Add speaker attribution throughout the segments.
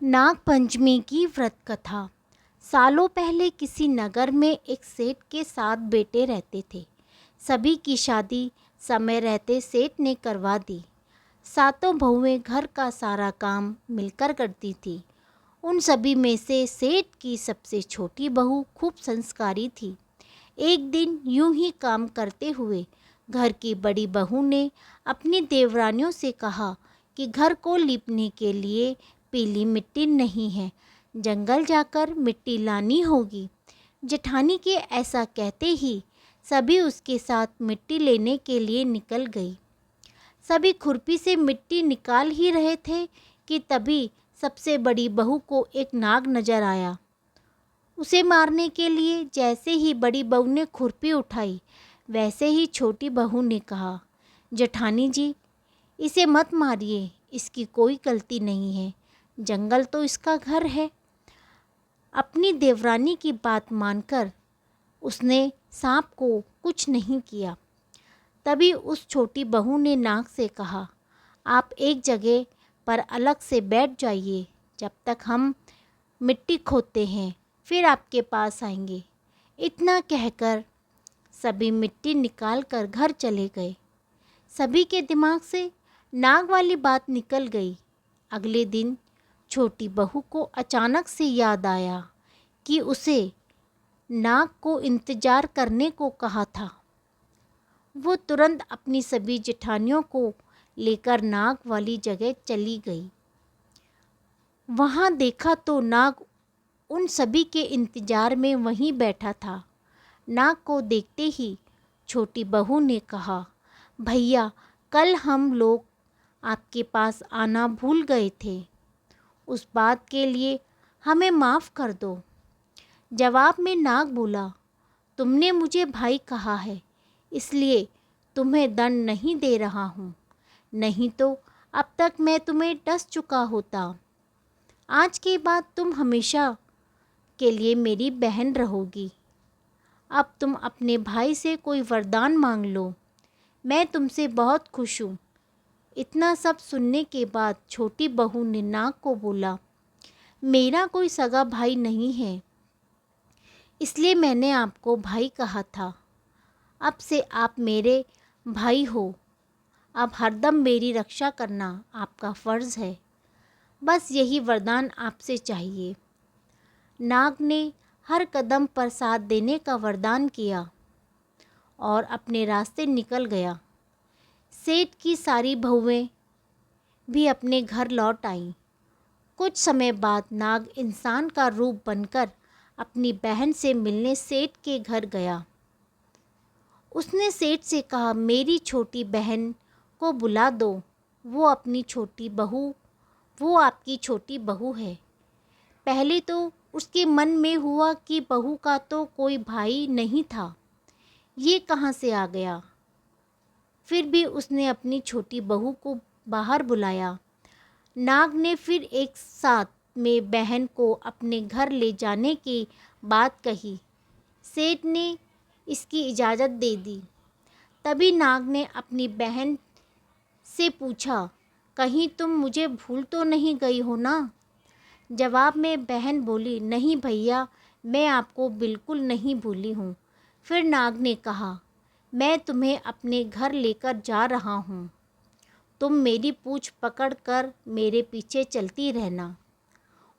Speaker 1: नाग पंचमी की व्रत कथा। सालों पहले किसी नगर में एक सेठ के 7 बेटे रहते थे। सभी की शादी समय रहते सेठ ने करवा दी। सातों बहुएं घर का सारा काम मिलकर करती थी। उन सभी में से सेठ की सबसे छोटी बहू खूब संस्कारी थी। एक दिन यूं ही काम करते हुए घर की बड़ी बहू ने अपनी देवरानियों से कहा कि घर को लीपने के लिए पीली मिट्टी नहीं है, जंगल जाकर मिट्टी लानी होगी। जेठानी के ऐसा कहते ही सभी उसके साथ मिट्टी लेने के लिए निकल गई। सभी खुरपी से मिट्टी निकाल ही रहे थे कि तभी सबसे बड़ी बहू को एक नाग नजर आया। उसे मारने के लिए जैसे ही बड़ी बहू ने खुरपी उठाई, वैसे ही छोटी बहू ने कहा, जेठानी जी, इसे मत मारिए, इसकी कोई गलती नहीं है, जंगल तो इसका घर है। अपनी देवरानी की बात मानकर उसने सांप को कुछ नहीं किया। तभी उस छोटी बहू ने नाग से कहा, आप एक जगह पर अलग से बैठ जाइए, जब तक हम मिट्टी खोदते हैं, फिर आपके पास आएंगे। इतना कहकर सभी मिट्टी निकाल कर घर चले गए। सभी के दिमाग से नाग वाली बात निकल गई। अगले दिन छोटी बहू को अचानक से याद आया कि उसे नाग को इंतजार करने को कहा था। वो तुरंत अपनी सभी जेठानियों को लेकर नाग वाली जगह चली गई। वहाँ देखा तो नाग उन सभी के इंतजार में वहीं बैठा था। नाग को देखते ही छोटी बहू ने कहा, भैया, कल हम लोग आपके पास आना भूल गए थे, उस बात के लिए हमें माफ़ कर दो। जवाब में नाग बोला, तुमने मुझे भाई कहा है, इसलिए तुम्हें दंड नहीं दे रहा हूँ, नहीं तो अब तक मैं तुम्हें डस चुका होता। आज के बाद तुम हमेशा के लिए मेरी बहन रहोगी। अब तुम अपने भाई से कोई वरदान मांग लो, मैं तुमसे बहुत खुश हूँ। इतना सब सुनने के बाद छोटी बहू ने नाग को बोला, मेरा कोई सगा भाई नहीं है, इसलिए मैंने आपको भाई कहा था। अब से आप मेरे भाई हो। अब हरदम मेरी रक्षा करना आपका फ़र्ज़ है। बस यही वरदान आपसे चाहिए। नाग ने हर कदम पर साथ देने का वरदान किया और अपने रास्ते निकल गया। सेठ की सारी बहुएं भी अपने घर लौट आईं। कुछ समय बाद नाग इंसान का रूप बनकर अपनी बहन से मिलने सेठ के घर गया। उसने सेठ से कहा, मेरी छोटी बहन को बुला दो, वो आपकी छोटी बहू है। पहले तो उसके मन में हुआ कि बहू का तो कोई भाई नहीं था, ये कहाँ से आ गया। फिर भी उसने अपनी छोटी बहू को बाहर बुलाया। नाग ने फिर एक साथ में बहन को अपने घर ले जाने की बात कही। सेठ ने इसकी इजाज़त दे दी। तभी नाग ने अपनी बहन से पूछा, कहीं तुम मुझे भूल तो नहीं गई हो ना। जवाब में बहन बोली, नहीं भैया, मैं आपको बिल्कुल नहीं भूली हूँ। फिर नाग ने कहा, मैं तुम्हें अपने घर लेकर जा रहा हूँ, तुम मेरी पूँछ पकड़ कर मेरे पीछे चलती रहना।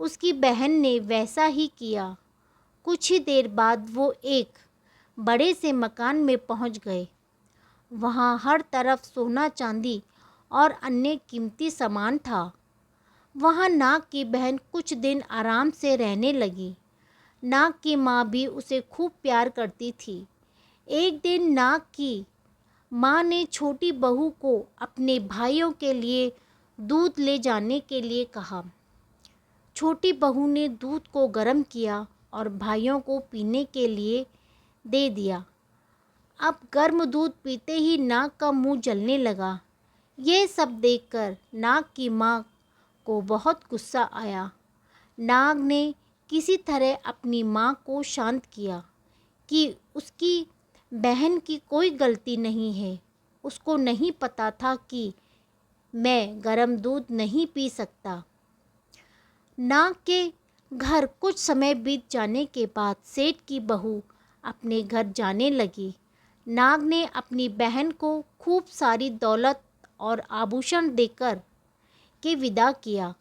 Speaker 1: उसकी बहन ने वैसा ही किया। कुछ ही देर बाद वो एक बड़े से मकान में पहुँच गए। वहाँ हर तरफ सोना चांदी और अन्य कीमती सामान था। वहाँ नाग की बहन कुछ दिन आराम से रहने लगी। नाग की माँ भी उसे खूब प्यार करती थी। एक दिन नाग की माँ ने छोटी बहू को अपने भाइयों के लिए दूध ले जाने के लिए कहा। छोटी बहू ने दूध को गर्म किया और भाइयों को पीने के लिए दे दिया। अब गर्म दूध पीते ही नाग का मुंह जलने लगा। ये सब देखकर नाग की माँ को बहुत गुस्सा आया। नाग ने किसी तरह अपनी माँ को शांत किया कि उसकी बहन की कोई गलती नहीं है। उसको नहीं पता था कि मैं गर्म दूध नहीं पी सकता। नाग के घर कुछ समय बीत जाने के बाद सेठ की बहू अपने घर जाने लगी। नाग ने अपनी बहन को खूब सारी दौलत और आभूषण देकर के विदा किया।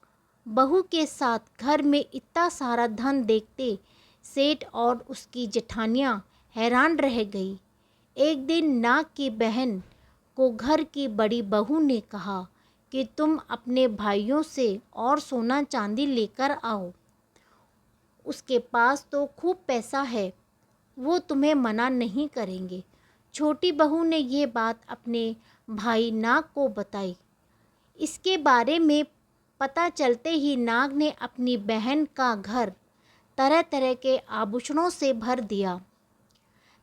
Speaker 1: बहू के साथ घर में इतना सारा धन देखते सेठ और उसकी जेठानियाँ हैरान रह गई। एक दिन नाग की बहन को घर की बड़ी बहू ने कहा कि तुम अपने भाइयों से और सोना चांदी लेकर आओ, उसके पास तो खूब पैसा है, वो तुम्हें मना नहीं करेंगे। छोटी बहू ने ये बात अपने भाई नाग को बताई। इसके बारे में पता चलते ही नाग ने अपनी बहन का घर तरह तरह के आभूषणों से भर दिया।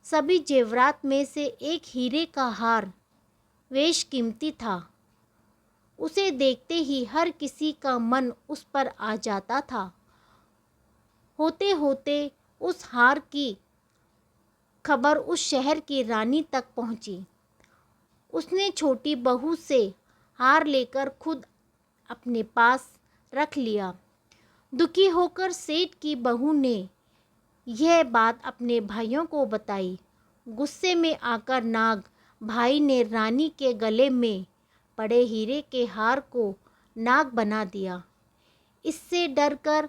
Speaker 1: सभी जेवरात में से एक हीरे का हार बेश कीमती था। उसे देखते ही हर किसी का मन उस पर आ जाता था। होते होते उस हार की खबर उस शहर की रानी तक पहुंची। उसने छोटी बहू से हार लेकर खुद अपने पास रख लिया। दुखी होकर सेठ की बहू ने यह बात अपने भाइयों को बताई। गुस्से में आकर नाग भाई ने रानी के गले में पड़े हीरे के हार को नाग बना दिया। इससे डरकर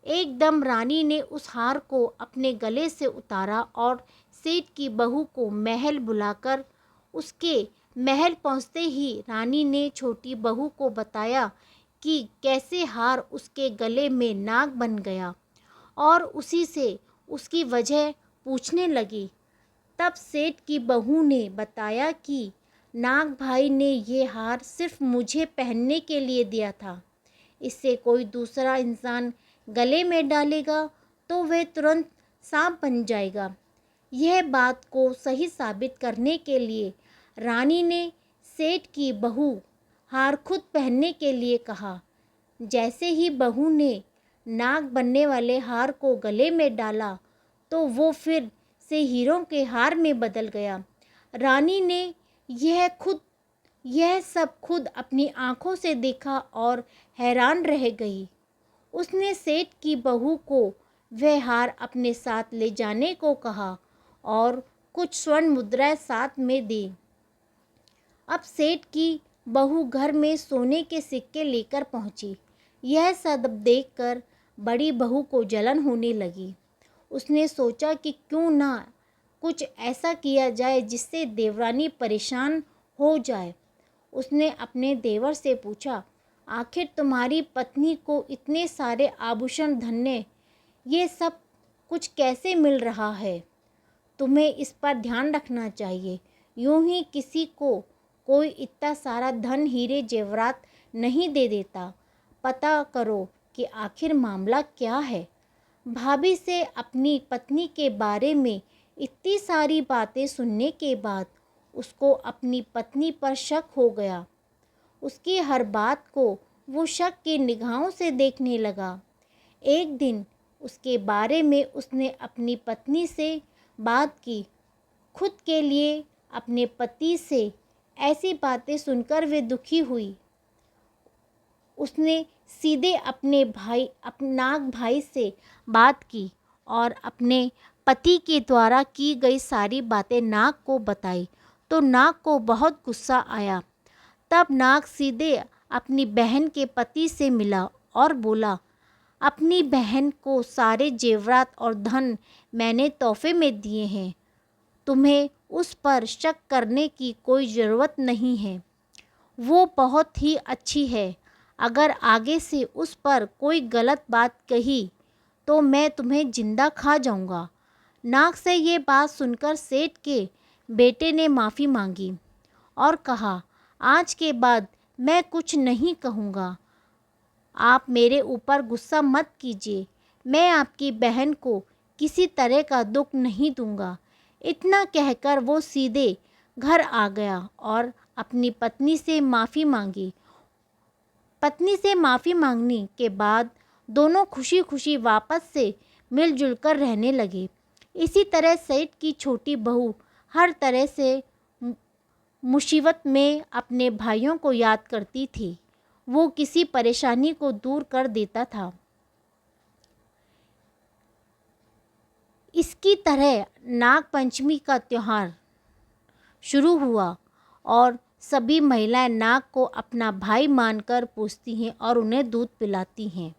Speaker 1: एकदम रानी ने उस हार को अपने गले से उतारा और सेठ की बहू को महल बुलाकर उसके महल पहुंचते ही रानी ने छोटी बहू को बताया कि कैसे हार उसके गले में नाग बन गया और उसी से उसकी वजह पूछने लगी। तब सेठ की बहू ने बताया कि नाग भाई ने ये हार सिर्फ मुझे पहनने के लिए दिया था। इससे कोई दूसरा इंसान गले में डालेगा तो वह तुरंत सांप बन जाएगा। यह बात को सही साबित करने के लिए रानी ने सेठ की बहू हार खुद पहनने के लिए कहा। जैसे ही बहू ने नाग बनने वाले हार को गले में डाला तो वो फिर से हीरों के हार में बदल गया। रानी ने यह सब खुद अपनी आंखों से देखा और हैरान रह गई। उसने सेठ की बहू को वह हार अपने साथ ले जाने को कहा और कुछ स्वर्ण मुद्राएं साथ में दी। अब सेठ की बहू घर में सोने के सिक्के लेकर पहुंची। यह सब देखकर बड़ी बहू को जलन होने लगी। उसने सोचा कि क्यों ना कुछ ऐसा किया जाए जिससे देवरानी परेशान हो जाए। उसने अपने देवर से पूछा, आखिर तुम्हारी पत्नी को इतने सारे आभूषण धन्य ये सब कुछ कैसे मिल रहा है? तुम्हें इस पर ध्यान रखना चाहिए। यूं ही किसी को कोई इतना सारा धन हीरे जेवरात नहीं दे देता। पता करो कि आखिर मामला क्या है। भाभी से अपनी पत्नी के बारे में इतनी सारी बातें सुनने के बाद उसको अपनी पत्नी पर शक हो गया। उसकी हर बात को वो शक की निगाहों से देखने लगा। एक दिन उसके बारे में उसने अपनी पत्नी से बात की। खुद के लिए अपने पति से ऐसी बातें सुनकर वे दुखी हुई। उसने सीधे अपने नाग भाई से बात की और अपने पति के द्वारा की गई सारी बातें नाग को बताई तो नाग को बहुत गुस्सा आया। तब नाग सीधे अपनी बहन के पति से मिला और बोला, अपनी बहन को सारे जेवरात और धन मैंने तोहफे में दिए हैं। तुम्हें उस पर शक करने की कोई ज़रूरत नहीं है। वो बहुत ही अच्छी है। अगर आगे से उस पर कोई गलत बात कही तो मैं तुम्हें जिंदा खा जाऊंगा। नाग से ये बात सुनकर सेठ के बेटे ने माफ़ी मांगी और कहा, आज के बाद मैं कुछ नहीं कहूँगा। आप मेरे ऊपर गुस्सा मत कीजिए। मैं आपकी बहन को किसी तरह का दुख नहीं दूंगा। इतना कहकर वो सीधे घर आ गया और अपनी पत्नी से माफ़ी मांगी। पत्नी से माफ़ी मांगने के बाद दोनों खुशी खुशी वापस से मिलजुल कर रहने लगे। इसी तरह सेठ की छोटी बहू हर तरह से मुसीबत में अपने भाइयों को याद करती थी। वो किसी परेशानी को दूर कर देता था। इसकी तरह नाग पंचमी का त्यौहार शुरू हुआ और सभी महिलाएं नाग को अपना भाई मानकर पूजती हैं और उन्हें दूध पिलाती हैं।